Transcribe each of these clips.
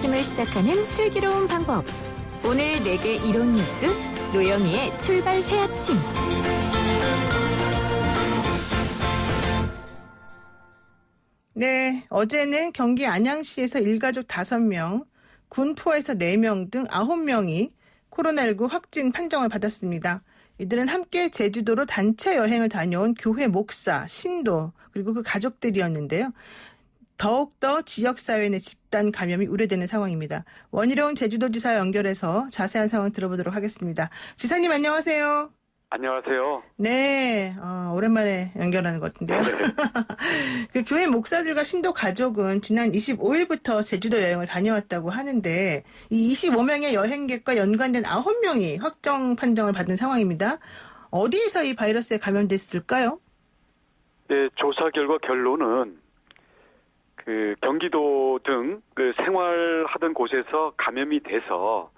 아침을 시작하는 슬기로운 방법. 오늘 내게 이론 뉴스 노영희의 출발 새 아침. 네, 어제는 경기 안양시에서 일가족 5명, 군포에서 4명 등 9명이 코로나19 확진 판정을 받았습니다. 이들은 함께 제주도로 단체 여행을 다녀온 교회 목사, 신도, 그리고 그 가족들이었는데요. 더욱더 지역사회 내 집단 감염이 우려되는 상황입니다. 원희룡 제주도지사 연결해서 자세한 상황 들어보도록 하겠습니다. 지사님 안녕하세요. 안녕하세요. 네, 오랜만에 연결하는 것 같은데요. 그 교회 목사들과 신도 가족은 지난 25일부터 제주도 여행을 다녀왔다고 하는데 이 25명의 여행객과 연관된 9명이 확정 판정을 받은 상황입니다. 어디에서 이 바이러스에 감염됐을까요? 네, 조사 결과 결론은 경기도 등 생활하던 곳에서 감염이 돼서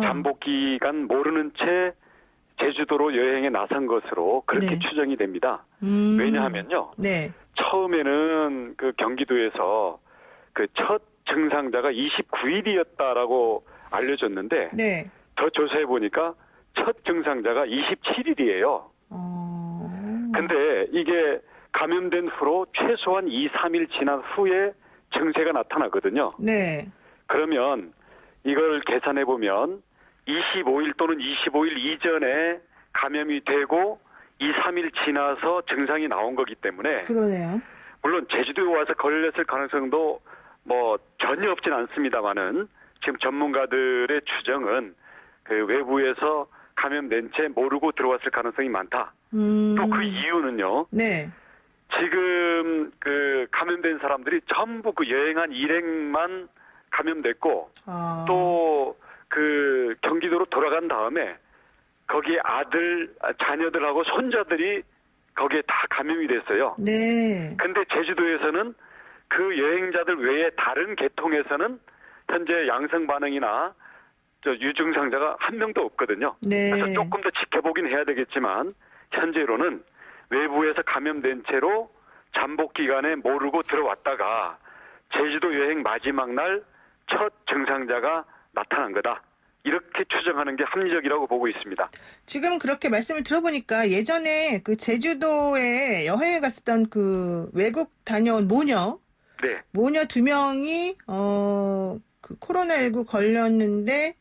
잠복 기간 모르는 채 제주도로 여행에 나선 것으로 그렇게 네. 추정이 됩니다. 왜냐하면요. 네. 처음에는 경기도에서 첫 증상자가 29일이었다라고 알려졌는데 네. 더 조사해 보니까 첫 증상자가 27일이에요. 근데 이게 감염된 후로 최소한 2, 3일 지난 후에 증세가 나타나거든요. 네. 그러면 이걸 계산해 보면 25일 또는 25일 이전에 감염이 되고 2, 3일 지나서 증상이 나온 거기 때문에 그러네요. 물론 제주도에 와서 걸렸을 가능성도 전혀 없진 않습니다만은 지금 전문가들의 추정은 외부에서 감염된 채 모르고 들어왔을 가능성이 많다. 또 그 이유는요. 네. 지금 감염된 사람들이 전부 여행한 일행만 감염됐고 또 경기도로 돌아간 다음에 거기에 자녀들하고 손자들이 거기에 다 감염이 됐어요. 네. 근데 제주도에서는 그 여행자들 외에 다른 계통에서는 현재 양성 반응이나 유증상자가 한 명도 없거든요. 네. 그래서 조금 더 지켜보긴 해야 되겠지만 현재로는 외부에서 감염된 채로 잠복 기간에 모르고 들어왔다가 제주도 여행 마지막 날 첫 증상자가 나타난 거다. 이렇게 추정하는 게 합리적이라고 보고 있습니다. 지금 그렇게 말씀을 들어보니까 예전에 제주도에 여행을 갔었던 외국 다녀온 모녀 네. 2명이 코로나19 걸렸는데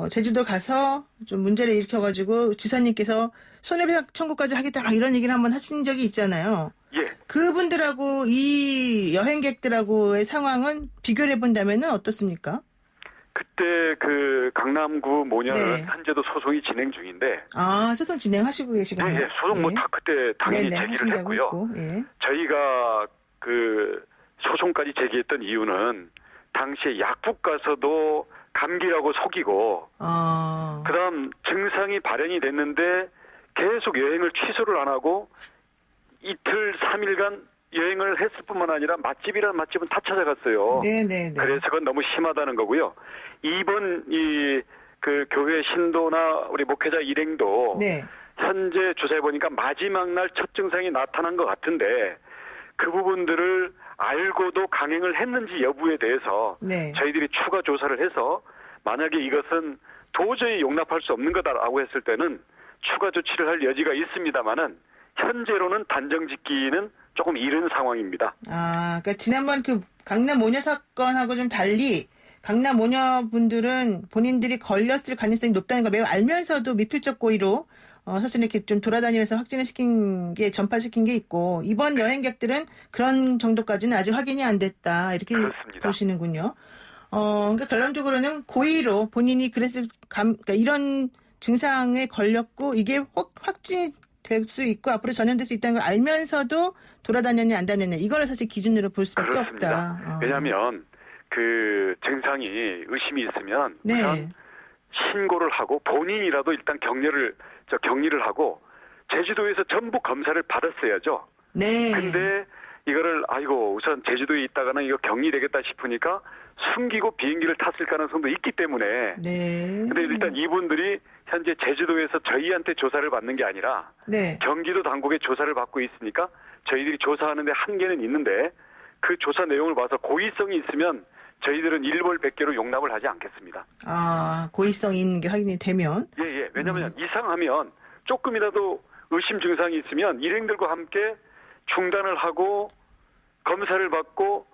제주도 가서 좀 문제를 일으켜가지고 지사님께서 손해배상 청구까지 하겠다 막 이런 얘기를 한번 하신 적이 있잖아요. 예. 그분들하고 이 여행객들하고의 상황은 비교를 해본다면 어떻습니까? 그때 강남구 모녀는 네. 현재도 소송이 진행 중인데. 소송 진행하시고 계시군요. 네, 소송 다 그때 당연히 제기를 했고요. 했고, 예. 저희가 소송까지 제기했던 이유는 당시에 약국 가서도 감기라고 속이고 그다음 증상이 발현이 됐는데 계속 여행을 취소를 안 하고 이틀 3일간 여행을 했을 뿐만 아니라 맛집이라는 맛집은 다 찾아갔어요. 네네네. 그래서 그건 너무 심하다는 거고요. 이번 교회 신도나 우리 목회자 일행도 네. 현재 조사해 보니까 마지막 날 첫 증상이 나타난 것 같은데 그 부분들을 알고도 강행을 했는지 여부에 대해서 네. 저희들이 추가 조사를 해서 만약에 이것은 도저히 용납할 수 없는 거다라고 했을 때는 추가 조치를 할 여지가 있습니다만은 현재로는 단정 짓기는 조금 이른 상황입니다. 그러니까 지난번 강남 모녀 사건하고 좀 달리 강남 모녀분들은 본인들이 걸렸을 가능성이 높다는 걸 매우 알면서도 미필적 고의로 사실 이렇게 좀 돌아다니면서 확진을 전파시킨 게 있고 이번 여행객들은 그런 정도까지는 아직 확인이 안 됐다 이렇게 그렇습니다. 보시는군요. 그러니까 결론적으로는 고의로 본인이 그러니까 이런 증상에 걸렸고 이게 확진이 될 수 있고 앞으로 전염될 수 있다는 걸 알면서도 돌아다녔냐 안 다녔냐 이거를 사실 기준으로 볼 수밖에 그렇습니다. 없다. 왜냐하면 증상이 의심이 있으면 네. 우선 신고를 하고 본인이라도 일단 격리를 하고 제주도에서 전부 검사를 받았어야죠. 네. 근데 이거를 우선 제주도에 있다가는 이거 격리되겠다 싶으니까 숨기고 비행기를 탔을 가능성도 있기 때문에. 네. 근데 일단 이분들이 현재 제주도에서 저희한테 조사를 받는 게 아니라 네. 경기도 당국의 조사를 받고 있으니까 저희들이 조사하는데 한계는 있는데 그 조사 내용을 봐서 고의성이 있으면 저희들은 일벌백계로 용납을 하지 않겠습니다. 아, 고의성이 있는 게 확인이 되면. 예. 왜냐하면 이상하면 조금이라도 의심 증상이 있으면 일행들과 함께 중단을 하고 검사를 받고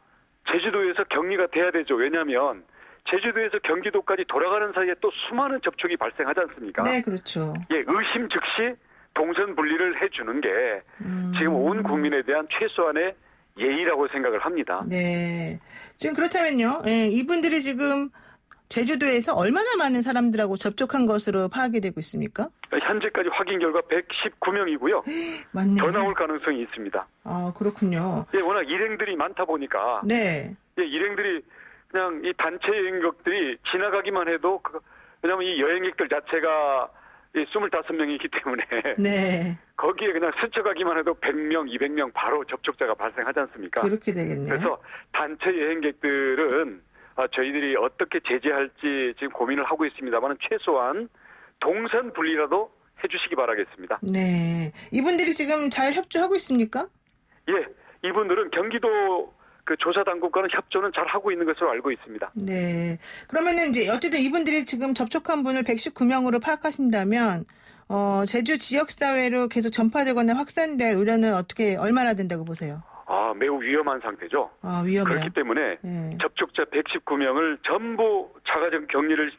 제주도에서 격리가 돼야 되죠. 왜냐하면 제주도에서 경기도까지 돌아가는 사이에 또 수많은 접촉이 발생하지 않습니까? 네, 그렇죠. 예, 의심 즉시 동선 분리를 해주는 게 지금 온 국민에 대한 최소한의 예의라고 생각을 합니다. 네. 지금 그렇다면요. 예, 이분들이 지금 제주도에서 얼마나 많은 사람들하고 접촉한 것으로 파악이 되고 있습니까? 현재까지 확인 결과 119명이고요. 맞네요. 더 나올 가능성이 있습니다. 아, 그렇군요. 예, 워낙 일행들이 많다 보니까 네. 예, 일행들이 그냥 이 단체 여행객들이 지나가기만 해도 왜냐하면 이 여행객들 자체가 25명이기 때문에 네. 거기에 그냥 스쳐가기만 해도 100명, 200명 바로 접촉자가 발생하지 않습니까? 그렇게 되겠네요. 그래서 단체 여행객들은 저희들이 어떻게 제재할지 지금 고민을 하고 있습니다만 최소한 동선 분리라도 해주시기 바라겠습니다. 네. 이분들이 지금 잘 협조하고 있습니까? 예, 이분들은 경기도 그 조사 당국과는 협조는 잘 하고 있는 것으로 알고 있습니다. 네. 그러면은 이제 어쨌든 이분들이 지금 접촉한 분을 119명으로 파악하신다면 제주 지역 사회로 계속 전파되거나 확산될 우려는 얼마나 된다고 보세요? 매우 위험한 상태죠. 위험해요. 그렇기 때문에 네. 접촉자 119명을 전부 자가적 격리를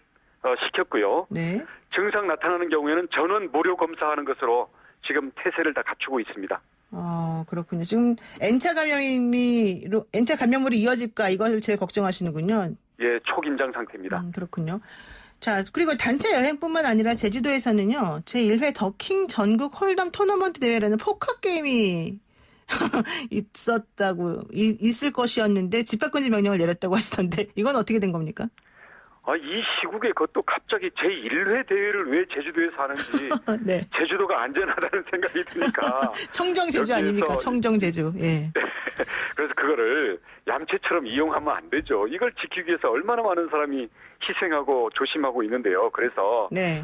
시켰고요. 네. 증상 나타나는 경우에는 전원 무료 검사하는 것으로 지금 태세를 다 갖추고 있습니다. 그렇군요. 지금 N차 감염으로 이어질까 이것을 제일 걱정하시는군요. 예, 초긴장 상태입니다. 그렇군요. 자, 그리고 단체 여행뿐만 아니라 제주도에서는요, 제1회 더킹 전국 홀덤 토너먼트 대회라는 포커 게임이 있을 것이었는데 집합금지 명령을 내렸다고 하시던데 이건 어떻게 된 겁니까? 이 시국에 그것도 갑자기 제1회 대회를 왜 제주도에서 하는지 네. 제주도가 안전하다는 생각이 드니까 청정제주 아닙니까? 청정제주. 예. 그래서 그거를 얌체처럼 이용하면 안 되죠. 이걸 지키기 위해서 얼마나 많은 사람이 희생하고 조심하고 있는데요. 그래서 네.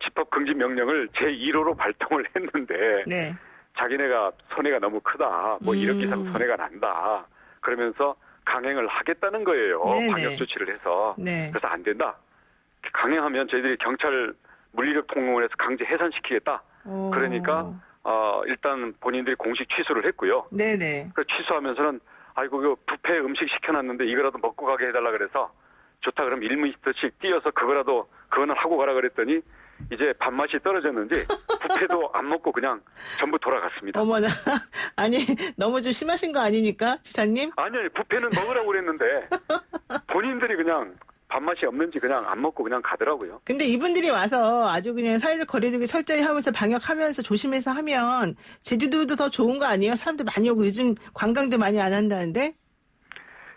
집합금지 명령을 제1호로 발동을 했는데 네. 자기네가 손해가 너무 크다. 이력 이상 손해가 난다. 그러면서 강행을 하겠다는 거예요. 네네. 방역 조치를 해서. 네. 그래서 안 된다. 강행하면 저희들이 경찰 물리력 통용을 해서 강제 해산시키겠다. 그러니까 일단 본인들이 공식 취소를 했고요. 네네. 그 취소하면서는 아이고 이거 뷔페 음식 시켜놨는데 이거라도 먹고 가게 해달라 그래서 좋다 그럼 1m씩 뛰어서 그거는 하고 가라 그랬더니 이제 밥맛이 떨어졌는지 뷔페도 안 먹고 그냥 전부 돌아갔습니다. 어머나. 아니 너무 좀 심하신 거 아닙니까? 지사님? 아니 뷔페는 먹으라고 그랬는데 본인들이 그냥 밥맛이 없는지 그냥 안 먹고 그냥 가더라고요. 근데 이분들이 와서 아주 그냥 사회적 거리두기 철저히 하면서 방역하면서 조심해서 하면 제주도도 더 좋은 거 아니에요? 사람들 많이 오고 요즘 관광도 많이 안 한다는데?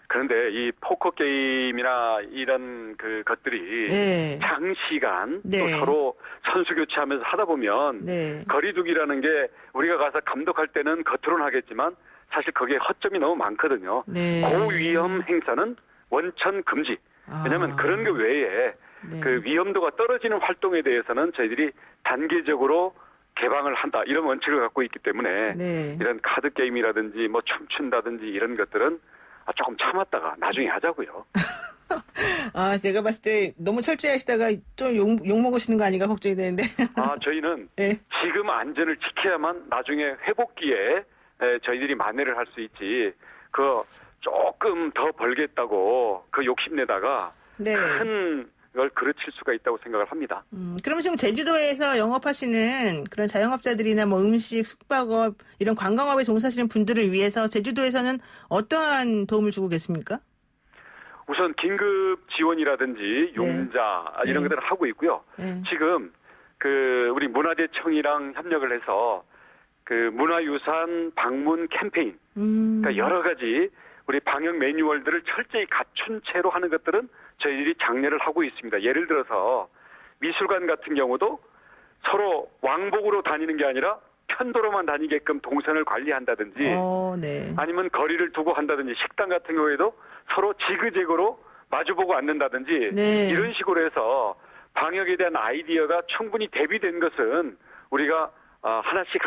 그런데 이 포커 게임이나 이런 것들이 네. 장시간 네. 또 서로 선수 교체하면서 하다 보면 네. 거리두기라는 게 우리가 가서 감독할 때는 겉으로는 하겠지만 사실 거기에 허점이 너무 많거든요. 네. 고위험 행사는 원천 금지. 왜냐하면 그런 게 외에 네. 그 위험도가 떨어지는 활동에 대해서는 저희들이 단계적으로 개방을 한다. 이런 원칙을 갖고 있기 때문에 네. 이런 카드 게임이라든지 춤춘다든지 이런 것들은 조금 참았다가 나중에 하자고요. 제가 봤을 때 너무 철저히 하시다가 좀 욕 먹으시는 거 아닌가 걱정이 되는데. 저희는 네. 지금 안전을 지켜야만 나중에 회복기에 저희들이 만회를 할 수 있지. 조금 더 벌겠다고 욕심내다가 네. 큰 걸 그르칠 수가 있다고 생각을 합니다. 그럼 지금 제주도에서 영업하시는 그런 자영업자들이나 음식, 숙박업 이런 관광업에 종사하시는 분들을 위해서 제주도에서는 어떠한 도움을 주고 계십니까? 우선 긴급 지원이라든지 융자 이런 네. 것들을 하고 있고요. 네. 지금 우리 문화재청이랑 협력을 해서 문화유산 방문 캠페인, 그러니까 여러 가지 우리 방역 매뉴얼들을 철저히 갖춘 채로 하는 것들은 저희들이 장려를 하고 있습니다. 예를 들어서 미술관 같은 경우도 서로 왕복으로 다니는 게 아니라 편도로만 다니게끔 동선을 관리한다든지 네. 아니면 거리를 두고 한다든지 식당 같은 경우에도 서로 지그재그로 마주보고 앉는다든지 네. 이런 식으로 해서 방역에 대한 아이디어가 충분히 대비된 것은 우리가 하나씩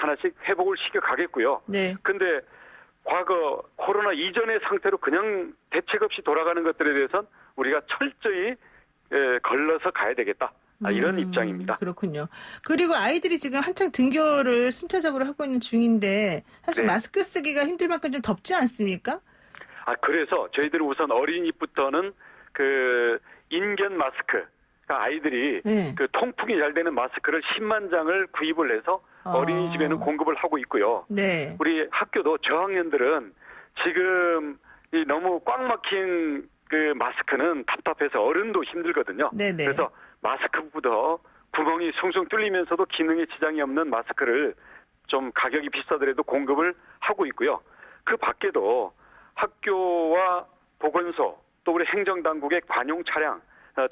회복을 시켜가겠고요. 네. 근데 과거 코로나 이전의 상태로 그냥 대책 없이 돌아가는 것들에 대해서는 우리가 철저히 걸러서 가야 되겠다. 이런 입장입니다. 그렇군요. 그리고 아이들이 지금 한창 등교를 순차적으로 하고 있는 중인데 사실 네. 마스크 쓰기가 힘들 만큼 좀 덥지 않습니까? 그래서 저희들이 우선 어린이부터는 그 인견 마스크, 그러니까 아이들이 네. 그 통풍이 잘 되는 마스크를 10만 장을 구입을 해서 어린이집에는 공급을 하고 있고요. 네. 우리 학교도 저학년들은 지금 이 너무 꽉 막힌 그 마스크는 답답해서 어른도 힘들거든요. 네네. 그래서 마스크부터 구멍이 숭숭 뚫리면서도 기능에 지장이 없는 마스크를 좀 가격이 비싸더라도 공급을 하고 있고요. 그 밖에도 학교와 보건소 또 우리 행정당국의 관용 차량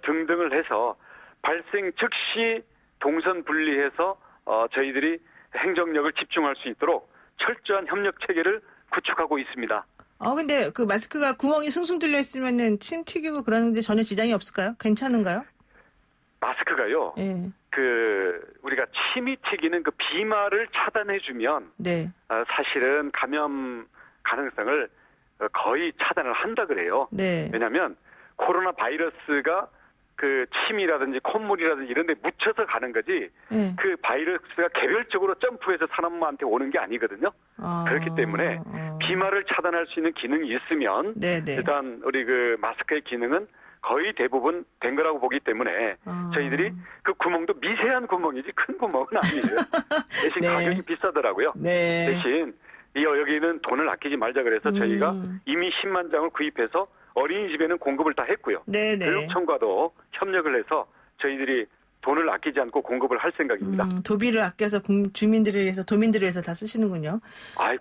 등등을 해서 발생 즉시 동선 분리해서 저희들이 행정력을 집중할 수 있도록 철저한 협력 체계를 구축하고 있습니다. 근데 그 마스크가 구멍이 숭숭 뚫려 있으면은 침 튀기고 그러는데 전혀 지장이 없을까요? 괜찮은가요? 마스크가요. 네. 우리가 침이 튀기는 그 비말을 차단해주면 네. 사실은 감염 가능성을 거의 차단을 한다 그래요. 네. 왜냐하면 코로나 바이러스가 그 침이라든지 콧물이라든지 이런 데 묻혀서 가는 거지 네. 그 바이러스가 개별적으로 점프해서 사람한테 오는 게 아니거든요. 그렇기 때문에 비말을 차단할 수 있는 기능이 있으면 네네. 일단 우리 그 마스크의 기능은 거의 대부분 된 거라고 보기 때문에 저희들이 그 구멍도 미세한 구멍이지 큰 구멍은 아니에요. 대신 네. 가격이 비싸더라고요. 네. 대신 여기는 돈을 아끼지 말자 그래서 저희가 이미 10만 장을 구입해서 어린이집에는 공급을 다 했고요. 네네. 교육청과도 협력을 해서 저희들이 돈을 아끼지 않고 공급을 할 생각입니다. 도비를 아껴서 주민들을 위해서 도민들을 위해서 다 쓰시는군요.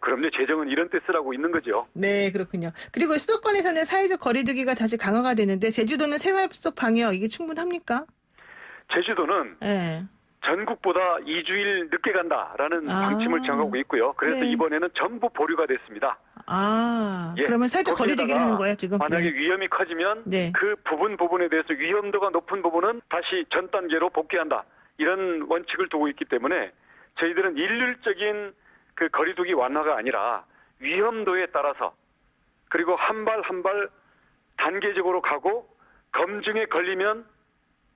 그럼요. 재정은 이런 때 쓰라고 있는 거죠. 네, 그렇군요. 그리고 수도권에서는 사회적 거리두기가 다시 강화가 되는데 제주도는 생활 속 방역 이게 충분합니까? 제주도는 네. 전국보다 2주일 늦게 간다라는 방침을 정하고 있고요. 그래서 네. 이번에는 전부 보류가 됐습니다. 그러면 살짝 거리두기를 하는 거예요, 지금? 만약에 네. 위험이 커지면 네. 그 부분에 대해서 위험도가 높은 부분은 다시 전 단계로 복귀한다. 이런 원칙을 두고 있기 때문에 저희들은 일률적인 그 거리두기 완화가 아니라 위험도에 따라서 그리고 한 발 한 발 단계적으로 가고 검증에 걸리면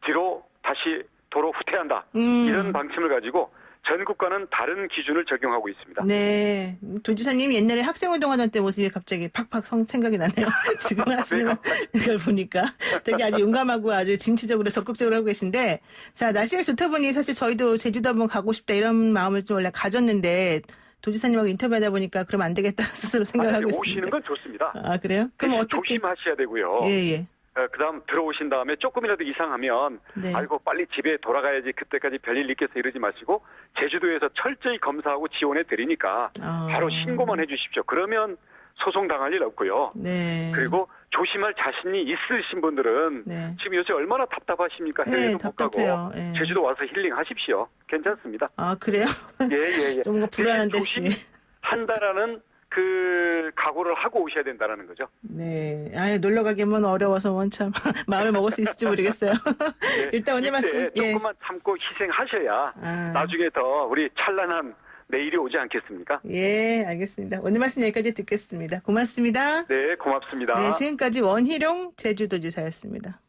뒤로 다시 도로 후퇴한다. 이런 방침을 가지고 전국과는 다른 기준을 적용하고 있습니다. 네. 도지사님 옛날에 학생운동하던 때 모습이 갑자기 팍팍 생각이 나네요. 지금 하시는 걸 보니까 되게 아주 용감하고 아주 진취적으로 적극적으로 하고 계신데 자, 날씨가 좋다 보니 사실 저희도 제주도 한번 가고 싶다 이런 마음을 좀 원래 가졌는데 도지사님하고 인터뷰하다 보니까 그러면 안 되겠다 스스로 생각을 하고 있습니다. 오시는 건 좋습니다. 그래요? 그럼 어떻게? 조심하셔야 되고요. 예. 그다음 들어오신 다음에 조금이라도 이상하면 네. 아이고 빨리 집에 돌아가야지 그때까지 별일 있겠어 이러지 마시고 제주도에서 철저히 검사하고 지원해 드리니까 바로 신고만 해주십시오. 그러면 소송 당할 일 없고요. 네. 그리고 조심할 자신이 있으신 분들은 네. 지금 요새 얼마나 답답하십니까? 네, 해외도 못 가고 답답해요. 예. 제주도 와서 힐링하십시오. 괜찮습니다. 그래요? 예. 좀 불안한데. 조심한다라는 그 각오를 하고 오셔야 된다라는 거죠. 네. 놀러 가기만 어려워서 원참 마음을 먹을 수 있을지 모르겠어요. 네. 일단 오늘 말씀. 조금만 참고 희생하셔야 나중에 더 우리 찬란한 내일이 오지 않겠습니까? 예, 알겠습니다. 오늘 말씀 여기까지 듣겠습니다. 고맙습니다. 네, 고맙습니다. 네, 지금까지 원희룡 제주도지사였습니다.